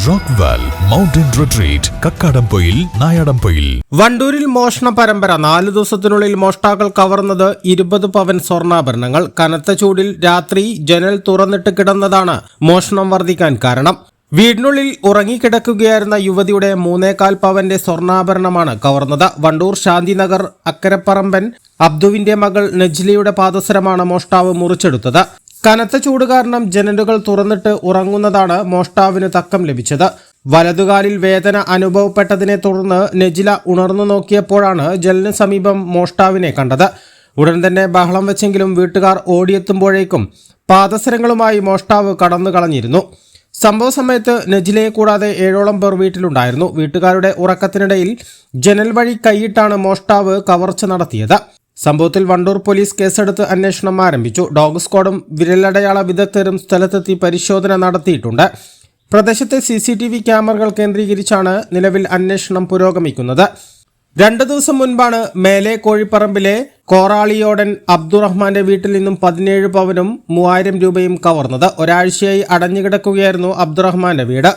Rockwell mountain retreat, Kakkadampoyil, Nayadampoyil. വണ്ടൂരിൽ മോഷണ പരമ്പര. 4 ദിവസത്തിനുള്ളിൽ മോഷ്ടാക്കൾ കവർന്നത് 20 പവൻ സ്വർണ്ണാഭരണങ്ങൾ. കനത്ത ചൂടിൽ രാത്രി ജനൽ തുറന്നിട്ട് കിടന്നതാണ് മോഷണം വർദ്ധിക്കാൻ കാരണം. വീടിനുള്ളിൽ ഉറങ്ങിക്കിടക്കുകയായിരുന്ന യുവതിയുടെ 3.25 പവന്റെ സ്വർണ്ണാഭരണമാണ് കവർന്നത്. വണ്ടൂർ ശാന്തിനഗർ അക്കരപ്പറമ്പൻ അബ്ദുവിന്റെ മകൾ നജ്ലിയുടെ പാദസരമാണ് മോഷ്ടാവ് മുറിച്ചെടുത്തത്. കനത്ത ചൂട് കാരണം ജനലുകൾ തുറന്നിട്ട് ഉറങ്ങുന്നതാണ് മോഷ്ടാവിന് തക്കം ലഭിച്ചത്. വലതുകാലിൽ വേദന അനുഭവപ്പെട്ടതിനെ തുടർന്ന് നജ്ല ഉണർന്നു നോക്കിയപ്പോഴാണ് ജനലിന് സമീപം മോഷ്ടാവിനെ കണ്ടത്. ഉടൻ തന്നെ ബഹളം വെച്ചെങ്കിലും വീട്ടുകാർ ഓടിയെത്തുമ്പോഴേക്കും പാദസരങ്ങളുമായി മോഷ്ടാവ് കടന്നു കളഞ്ഞിരുന്നു. സംഭവ സമയത്ത് നജ്ലയെ കൂടാതെ 7ഓളം പേർ വീട്ടിലുണ്ടായിരുന്നു. വീട്ടുകാരുടെ ഉറക്കത്തിനിടയിൽ ജനൽ വഴി കൈയിട്ടാണ് മോഷ്ടാവ് കവർച്ച നടത്തിയത്. സംഭവത്തിൽ വണ്ടൂർ പോലീസ് കേസെടുത്ത് അന്വേഷണം ആരംഭിച്ചു. ഡോഗ് സ്ക്വാഡും വിരലടയാള വിദഗ്ധരും സ്ഥലത്തെത്തി പരിശോധന നടത്തിയിട്ടുണ്ട്. പ്രദേശത്തെ CCTV ക്യാമറകൾ കേന്ദ്രീകരിച്ചാണ് നിലവിൽ അന്വേഷണം പുരോഗമിക്കുന്നത്. 2 ദിവസം മുൻപാണ് മേലെ കോഴിപ്പറമ്പിലെ കോറാളിയോടൻ അബ്ദുറഹ്മാന്റെ വീട്ടിൽ നിന്നും 17 പവനും 3000 രൂപയും കവർന്നത്. ഒരാഴ്ചയായി അടഞ്ഞുകിടക്കുകയായിരുന്നു അബ്ദുറഹ്മാന്റെ വീട്.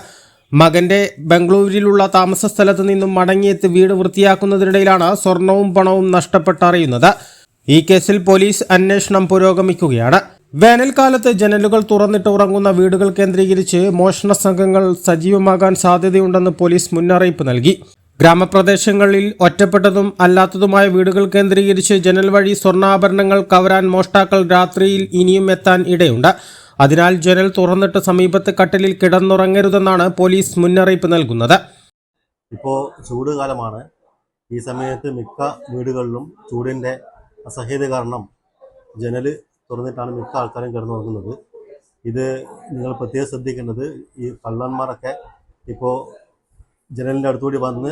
മകന്റെ ബംഗളൂരിലുള്ള താമസ സ്ഥലത്ത് നിന്നും മടങ്ങിയെത്തി വീട് വൃത്തിയാക്കുന്നതിനിടയിലാണ് സ്വർണവും പണവും നഷ്ടപ്പെട്ടറിയുന്നത്. ഈ കേസിൽ പോലീസ് അന്വേഷണം പുരോഗമിക്കുകയാണ്. വേനൽക്കാലത്ത് ജനലുകൾ തുറന്നിട്ട് ഉറങ്ങുന്ന വീടുകൾ കേന്ദ്രീകരിച്ച് മോഷണ സംഘങ്ങൾ സജീവമാകാൻ സാധ്യതയുണ്ടെന്ന് പോലീസ് മുന്നറിയിപ്പ് നൽകി. ഗ്രാമപ്രദേശങ്ങളിൽ ഒറ്റപ്പെട്ടതും അല്ലാത്തതുമായ വീടുകൾ കേന്ദ്രീകരിച്ച് ജനൽ വഴി സ്വർണ്ണാഭരണങ്ങൾ കവരാൻ മോഷ്ടാക്കൾ രാത്രിയിൽ ഇനിയും എത്താൻ ഇടയുണ്ട്. അതിനാൽ ജനൽ തുറന്നിട്ട് സമീപത്ത് കട്ടിലിൽ കിടന്നുറങ്ങരുതെന്നാണ് പോലീസ് മുന്നറിയിപ്പ് നൽകുന്നത്. ഇപ്പോൾ ചൂട് കാലമാണ്. ഈ സമയത്ത് മിക്ക വീടുകളിലും ചൂടിൻ്റെ അസഹ്യത കാരണം ജനൽ തുറന്നിട്ടാണ് മിക്ക ആൾക്കാരും കിടന്നുറങ്ങുന്നത്. ഇത് നിങ്ങൾ പ്രത്യേകം ശ്രദ്ധിക്കേണ്ടത്, ഈ കള്ളന്മാരൊക്കെ ഇപ്പോൾ ജനലിൻ്റെ അടുത്തുകൂടി വന്ന്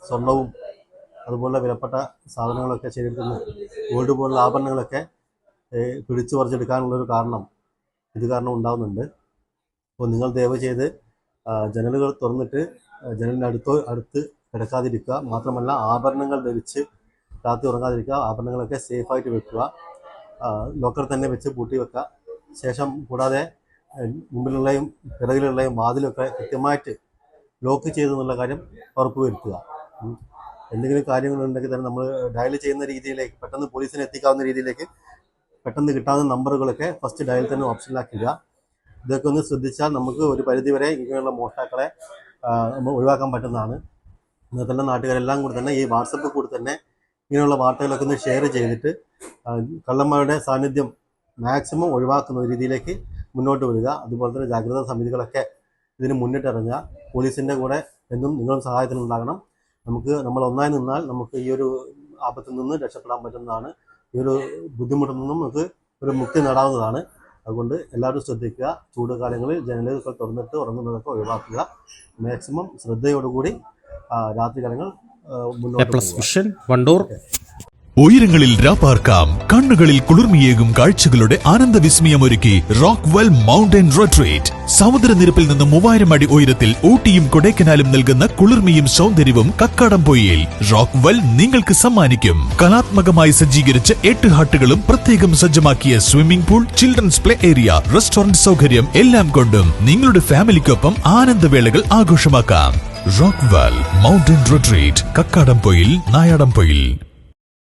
സ്വർണവും അതുപോലെ വിലപ്പെട്ട സാധനങ്ങളൊക്കെ ശേഖരിക്കുന്ന ഗോൾഡ് പോലുള്ള ആഭരണങ്ങളൊക്കെ പിടിച്ചു പറിച്ചെടുക്കാനുള്ളൊരു ഇത് കാരണം ഉണ്ടാകുന്നുണ്ട്. അപ്പോൾ നിങ്ങൾ ദയവ് ചെയ്ത് ജനലുകൾ തുറന്നിട്ട് ജനലിൻ്റെ അടുത്ത് കിടക്കാതിരിക്കുക. മാത്രമല്ല ആഭരണങ്ങൾ ധരിച്ച് രാത്രി ഉറങ്ങാതിരിക്കുക. ആഭരണങ്ങളൊക്കെ സേഫായിട്ട് വെക്കുക. ലോക്കർ തന്നെ വെച്ച് പൂട്ടി വെക്കുക. ശേഷം കൂടാതെ മുമ്പിലുള്ളയും പിറകിലുള്ളയും വാതിലൊക്കെ കൃത്യമായിട്ട് ലോക്ക് ചെയ്തെന്നുള്ള കാര്യം ഉറപ്പുവരുത്തുക. എന്തെങ്കിലും കാര്യങ്ങളുണ്ടെങ്കിൽ തന്നെ നമ്മൾ ഡയൽ ചെയ്യുന്ന രീതിയിലേക്ക് പെട്ടെന്ന് പോലീസിനെ എത്തിക്കാവുന്ന രീതിയിലേക്ക് പെട്ടെന്ന് കിട്ടാവുന്ന നമ്പറുകളൊക്കെ ഫസ്റ്റ് ഡയൽ തന്നെ ഓപ്ഷനിലാക്കുക. ഇതൊക്കെ ഒന്ന് ശ്രദ്ധിച്ചാൽ നമുക്ക് ഒരു പരിധിവരെ ഇങ്ങനെയുള്ള മോഷ്ടാക്കളെ നമ്മൾ ഒഴിവാക്കാൻ പറ്റുന്നതാണ്. ഇന്നത്തെ നാട്ടുകാരെല്ലാം കൂടി തന്നെ ഈ വാട്സപ്പിൽ കൂടി തന്നെ ഇങ്ങനെയുള്ള വാർത്തകളൊക്കെ ഒന്ന് ഷെയർ ചെയ്തിട്ട് കള്ളന്മാരുടെ സാന്നിധ്യം മാക്സിമം ഒഴിവാക്കുന്ന രീതിയിലേക്ക് മുന്നോട്ട് വരിക. അതുപോലെ തന്നെ ജാഗ്രതാ സമിതികളൊക്കെ ഇതിന് മുന്നിട്ടിറങ്ങുക. പോലീസിൻ്റെ കൂടെ എന്നും നിങ്ങളും സഹായത്തിനുണ്ടാകണം. നമ്മൾ ഒന്നായി നിന്നാൽ നമുക്ക് ഈ ഒരു ആപത്തിൽ നിന്ന് രക്ഷപ്പെടാൻ പറ്റുന്നതാണ്. ഈ ഒരു ബുദ്ധിമുട്ടിൽ നിന്നും നമുക്ക് ഒരു മുക്തി നേടാവുന്നതാണ്. അതുകൊണ്ട് എല്ലാവരും ശ്രദ്ധിക്കുക. ചൂട് കാലങ്ങളിൽ ജനലുകൾ തുറന്നിട്ട് ഉറങ്ങുന്നതൊക്കെ ഒഴിവാക്കുക. മാക്സിമം ശ്രദ്ധയോടുകൂടി രാത്രികാലങ്ങൾ മുന്നോട്ട്. ഉയരങ്ങളിൽ രാപ്പാർക്കാം, കണ്ണുകളിൽ കുളിർമിയേകും കാഴ്ചകളുടെ ആനന്ദവിസ്മയമൊരുക്കി റോക്ക്വെൽ മൗണ്ടൻ റിട്രീറ്റ്. സമുദ്രനിരപ്പിൽ നിന്ന് 3000 അടി ഉയരത്തിൽ ഊട്ടിയും കൊടൈക്കനാലും നൽകുന്ന കുളിർമയും സൗന്ദര്യവും കക്കാടംപൊയിൽ റോക്ക്വെൽ നിങ്ങൾക്ക് സമ്മാനിക്കും. കലാത്മകമായി സജ്ജീകരിച്ച 8 ഹട്ടുകളും പ്രത്യേകം സജ്ജമാക്കിയ swimming pool, children's play area, restaurant സൗകര്യം എല്ലാം കൊണ്ടും നിങ്ങളുടെ ഫാമിലിക്കൊപ്പം ആനന്ദവേളകൾ ആഘോഷമാക്കാം. Rockwell mountain retreat, Kakkadampoyil, Nayadampoyil.